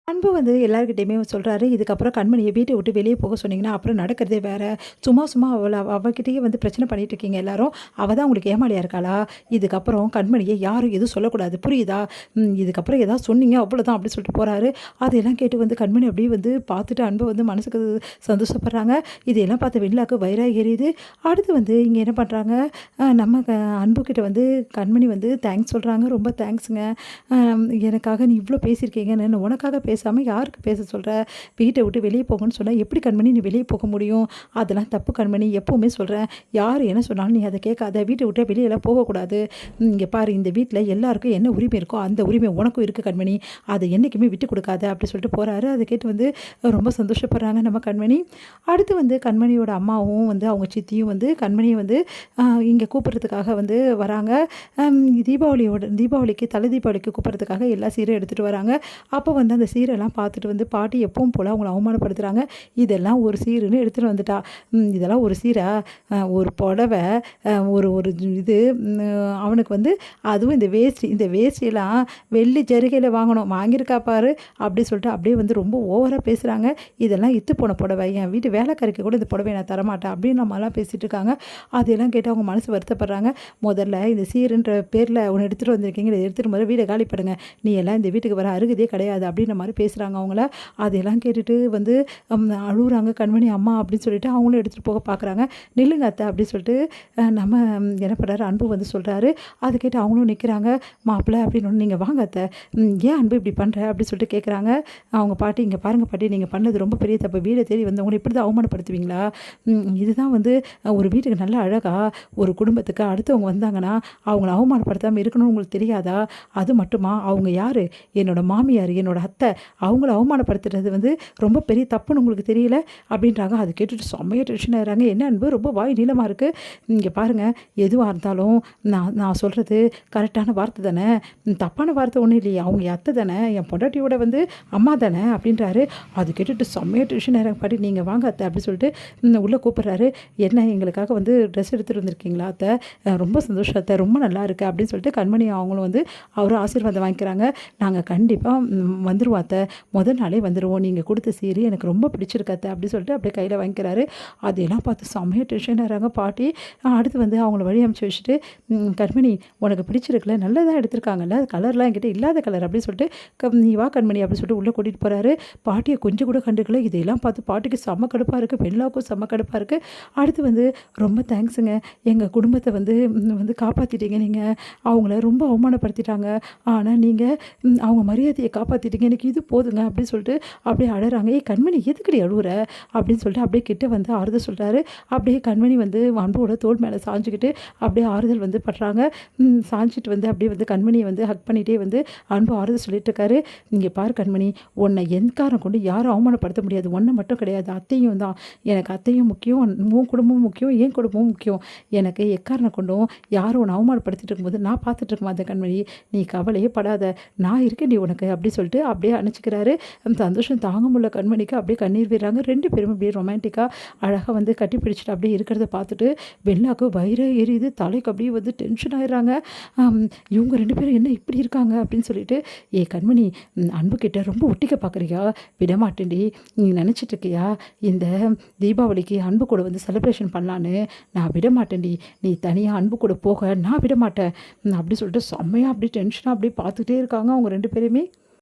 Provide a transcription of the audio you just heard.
அன்பு வந்து எல்லார்கிட்டயுமே சொல்றாரு, "இதுக்கப்புறம் கண்மணிய வீட்ட விட்டு வெளிய போக சொன்னீங்கன்னா, அப்புறம் நடக்கிறதே வேற. சும்மா சும்மா அவகிட்டயே வந்து பிரச்சனை பண்ணிட்டு இருக்கீங்க எல்லாரும். அவ தான் உங்களுக்கு ஏமாளியா இருக்காளா? இதுக்கப்புறம் கண்மணிய யாரும் எதுவும் சொல்லக்கூடாது. புரியுதா? இதுக்கப்புறம் ஏதாவது சொன்னீங்க அவ்வளோதான்." அப்படி சொல்லிட்டு போறாரு. அதையெல்லாம் கேட்டு வந்து கண்மணி அப்படியே வந்து பார்த்துட்டு அன்பு வந்து மனசுக்கு சந்தோஷப்படுறாங்க. இதையெல்லாம் பார்த்து வெண்ணிலாவுக்கு வயிறா எரியுது. அடுத்து வந்து இங்க என்ன பண்றாங்க, நம்ம அன்புகிட்ட வந்து கண்மணி வந்து தேங்க்ஸ் சொல்றாங்க. "ரொம்ப தேங்க்ஸுங்க. எனக்காக நீ இவ்வளோ பேசியிருக்கீங்கன்னு. உனக்காக பேசாம யாருக்கு பேச சொல்ற? வீட்டை விட்டு வெளியே போங்கன்னு சொன்னா எப்படி கண்மணி நீ வெளியே போக முடியும்? அதெல்லாம் தப்பு கண்மணி. எப்பவுமே சொல்றேன். யார் என்ன சொன்னாலும் நீ அதை கேட்காத. வீட்டை விட்டு வெளியெல்லாம் போகக்கூடாது. இங்கே பாரு, இந்த வீட்டில் எல்லாருக்கும் என்ன உரிமை இருக்கோ அந்த உரிமை உனக்கும் இருக்குது கண்மணி. அதை என்றைக்குமே விட்டு கொடுக்காத." அப்படி சொல்லிட்டு போகிறாரு. அதை கேட்டு வந்து ரொம்ப சந்தோஷப்படுறாங்க நம்ம கண்மணி. அடுத்து வந்து கண்மணியோட அம்மாவும் வந்து அவங்க சித்தியும் வந்து கண்மணியை வந்து இங்கே கூப்பிட்றதுக்காக வந்து வராங்க. தீபாவளிக்கு தலை தீபாவளிக்கு கூப்பிட்றதுக்காக எல்லா சீரும் எடுத்துகிட்டு வராங்க. அப்போ வந்து அந்த சீரெல்லாம் பார்த்துட்டு வந்து பாட்டி எப்பவும் போல் அவங்கள அவமானப்படுத்துகிறாங்க. "இதெல்லாம் ஒரு சீருன்னு எடுத்துகிட்டு வந்துட்டா. இதெல்லாம் ஒரு சீரா? ஒரு புடவை, ஒரு ஒரு இது, அவனுக்கு வந்து அதுவும் இந்த வேஷ்டியெல்லாம் வெள்ளி ஜரிகையில் வாங்கியிருக்கா பாரு." அப்படி சொல்லிட்டு அப்படியே வந்து ரொம்ப ஓவராக பேசுகிறாங்க. "இதெல்லாம் இத்து போன புடவை. என் வீட்டு வேலைக்காரிக்கு கூட இந்த புடவை நான் தரமாட்டேன்." அப்படின்னு நம்மளாம் பேசிகிட்டு இருக்காங்க. அதையெல்லாம் கேட்டு அவங்க மனசு வருத்தப்படுறாங்க. "முதல்ல இந்த சீருன்ற பேரில் ஒன்று எடுத்துகிட்டு வந்திருக்கீங்க. இதை எடுத்துகிட்டு முதல்ல வீடை காலி பண்ணுங்க. நீ எல்லாம் இந்த வீட்டுக்கு வர அருகதே கிடையாது." அப்படின்ற மாதிரி பேசுகிறாங்க அவங்கள. அதையெல்லாம் கேட்டுட்டு வந்து அழுகுறாங்க கண்மணி அம்மா அப்படின்னு சொல்லிட்டு அவங்களும் எடுத்துகிட்டு போக பார்க்குறாங்க. "நில்லுங்க அத்தை." அப்படின்னு சொல்லிட்டு நம்ம என்ன பண்ணுறாரு, அன்பு வந்து சொல்கிறாரு. அதை கேட்டு அவங்களும் நிற்கிறாங்க. "மாப்பிள்ளை அப்படின்னு நீங்கள் வாங்க அத்தை. ஏன் அன்பு இப்படி பண்ணுற?" அப்படின்னு சொல்லிட்டு கேட்குறாங்க அவங்க பாட்டி. "இங்கே பாருங்க பாட்டி, நீங்கள் பண்ணது ரொம்ப பெரிய தப்பு. வீடை தேடி வந்தவங்களை இப்படி தான் அவமானப்படுத்துவீங்களா? இதுதான் வந்து ஒரு வீட்டுக்கு நல்ல அழகா ஒரு குடும்பத்துக்கு அடுத்தவங்க வந்தாங்கன்னா அவங்கள அவமானப்படுத்தாமல் இருக்கணும்னு உங்களுக்கு தெரியாதா? அது மட்டுமா, அவங்க யார்? என்னோட மாமியார், என்னோட அத்தை. அவங்கள அவமானப்படுத்துறது வந்து ரொம்ப பெரிய தப்புன்னு உங்களுக்கு தெரியல?" அப்படின்றாங்க. அது கேட்டுட்டு செம்மையாக டென்ஷன் ஆகிறாங்க. "என்ன அன்பு ரொம்ப வாய் நீளமாக இருக்குது. இங்கே பாருங்கள், எதுவாக இருந்தாலும் நான் சொல்கிறது கரெக்டான வார்த்தை தானே. தப்பான வார்த்தை ஒன்றும் இல்லையே. அவங்க என் அத்தை தானே, என் பொண்டாட்டியோட வந்து அம்மா தானே." அப்படின்றாரு. அது கேட்டுட்டு செம்மையாக டென்ஷன் ஆகிறாங்க பாட்டி. "நீங்கள் வாங்க அத்தை." அப்படி சொல்லிட்டு உள்ளே கூப்பிட்றாரு. "என்ன எங்களுக்காக வந்து ட்ரெஸ் எடுத்துகிட்டு வந்திருக்கீங்களா அத்தை? ரொம்ப சந்தோஷம் அத்தை, ரொம்ப நல்லா இருக்குது." அப்படின்னு சொல்லிட்டு கண்மணி அவங்களும் வந்து அவரும் ஆசீர்வாதம் வாங்கிக்கிறாங்க. "நாங்கள் கண்டிப்பாக வந்துருவோம் அத்தை. முதல் நாளே வந்துடுவோம். நீங்கள் கொடுத்த சீரி எனக்கு ரொம்ப பிடிச்சிருக்கு அத்தை." அப்படி சொல்லிட்டு அப்படியே கையில் வாங்கிக்கிறாரு. அதையெல்லாம் பார்த்து செம்மையாக டென்ஷன் ஆகிறாங்க பாட்டி. அடுத்து வந்து அவங்கள வழி அனுப்பிச்சி வச்சுட்டு, "கண்மணி உனக்கு பிடிச்சிருக்குல்ல, நல்லதாக எடுத்திருக்காங்கல்ல, கலர்லாம் என்கிட்ட இல்லாத கலர்." அப்படின்னு சொல்லிட்டு, "நீ வா கண்மணி." அப்படின்னு சொல்லிட்டு உள்ளே கூட்டிகிட்டு போகிறாரு. பாட்டியை கொஞ்சம் கூட கண்டுக்கல. இதையெல்லாம் பார்த்து பாட்டிக்கு செம்ம கடுப்பாக இருக்குது. வெண்ணிலாவுக்கும் செம்ம கடுப்பாக இருக்குது. அடுத்து வந்து, "ரொம்ப தேங்க்ஸுங்க. எங்கள் குடும்பத்தை வந்து வந்து காப்பாற்றிட்டீங்க நீங்கள். அவங்கள ரொம்ப அவமானப்படுத்திட்டாங்க. ஆனால் நீங்கள் அவங்க மரியாதையை காப்பாற்றிட்டீங்க. எனக்கு இது போதுங்க." அப்படின்னு சொல்லிட்டு அப்படியே அழறாங்க. "ஏய் கண்மணி, எதுக்குடி அழுவுற?" அப்படின்னு சொல்லிட்டு அப்படியே கிட்ட வந்து ஆறுதல் சொல்கிறாரு. அப்படியே கண்மணி வந்து அன்போட தோள் மேலே சாஞ்சுக்கிட்டு அப்படியே ஆறுதல் வந்து படுறாங்க. சாஞ்சிட்டு வந்து அப்படியே வந்து கண்மணியை வந்து ஹக் பண்ணிகிட்டே வந்து அன்பு ஆறுதல் சொல்லிட்டு இருக்காரு. "இங்கே பாரு கண்மணி, உன்னை எந்காரம் கொண்டு யாரும் அவமானப்படுத்த முடியாது. ஒன்றை மட்டும் கிடையாது, அத்தையும் தான். எனக்கு அத்தையும் முக்கியம், உன் குடும்பமும் முக்கியம், என் குடும்பமும் முக்கியம். எனக்கு எக்காரணம் கொண்டும் யாரும் உன்னை அவமானப்படுத்திட்டு இருக்கும்போது நான் பார்த்துட்டு இருக்க மாட்டேன் கண்மணி. நீ கவலையே படாத, நான் இருக்கேன் நீ உனக்கு." அப்படி சொல்லிட்டு அப்படியே அணைச்சிக்கிறாரு. சந்தோஷம் தாங்க முடியல கண்மணிக்கு. அப்படியே கண்ணீர் விடுறாங்க. 2 பேரும் அப்படியே ரொமான்டிக்காக அழகாக வந்து கட்டி பிடிச்சிட்டு அப்படியே இருக்கிறத பார்த்துட்டு வெண்ணிலாவுக்கு வயிறு எரியுது. தலைக்கு அப்படியே வந்து டென்ஷன் ஆயிடுறாங்க. "இவங்க 2 பேரும் என்ன இப்படி இருக்காங்க?" அப்படின்னு சொல்லிட்டு, "ஏ கண்மணி, அன்புக்கிட்ட ரொம்ப ஒட்டிக்க பார்க்குறியா? விடமாட்டேன்டி. நீ நினச்சிட்டு இருக்கியா இந்த தீபாவளிக்கு அன்பு கூட வந்து செலிப்ரேஷன் பண்ணலான்னு? நான் விடமாட்டேன்டி. நீ தனியாக அன்பு கூட போக நான் விடமாட்டேன்." அப்படி சொல்லிட்டு செம்மையாக அப்படியே டென்ஷனாக அப்படியே பார்த்துட்டே இருக்காங்க அவங்க 2 பேருமே.